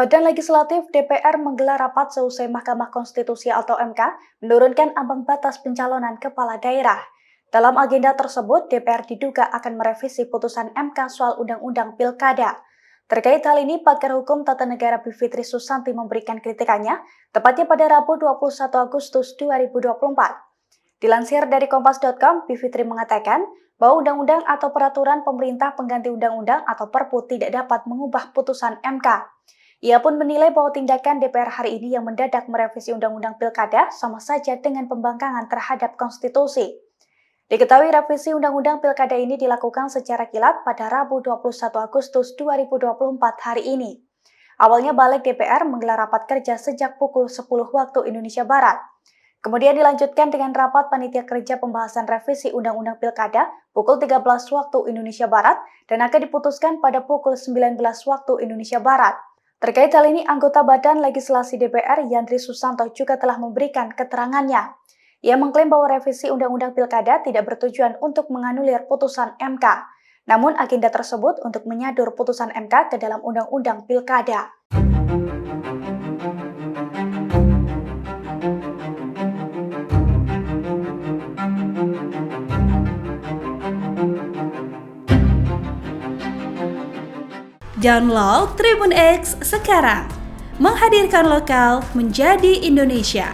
Badan Legislatif DPR menggelar rapat seusai Mahkamah Konstitusi atau MK menurunkan ambang batas pencalonan kepala daerah. Dalam agenda tersebut, DPR diduga akan merevisi putusan MK soal Undang-Undang Pilkada. Terkait hal ini, pakar hukum tata negara Bivitri Susanti memberikan kritikannya, tepatnya pada Rabu 21 Agustus 2024. Dilansir dari Kompas.com, Bivitri mengatakan bahwa undang-undang atau peraturan pemerintah pengganti undang-undang atau Perpu tidak dapat mengubah putusan MK. Ia pun menilai bahwa tindakan DPR hari ini yang mendadak merevisi Undang-Undang Pilkada sama saja dengan pembangkangan terhadap konstitusi. Diketahui revisi Undang-Undang Pilkada ini dilakukan secara kilat pada Rabu 21 Agustus 2024 hari ini. Awalnya Balik DPR menggelar rapat kerja sejak pukul 10 waktu Indonesia Barat. Kemudian dilanjutkan dengan rapat panitia kerja pembahasan revisi Undang-Undang Pilkada pukul 13 waktu Indonesia Barat dan akan diputuskan pada pukul 19 waktu Indonesia Barat. Terkait hal ini, anggota Badan Legislasi DPR Yandri Susanto juga telah memberikan keterangannya. Ia mengklaim bahwa revisi Undang-Undang Pilkada tidak bertujuan untuk menganulir putusan MK. Namun agenda tersebut untuk menyadur putusan MK ke dalam Undang-Undang Pilkada. Download Tribun X sekarang, menghadirkan lokal menjadi Indonesia.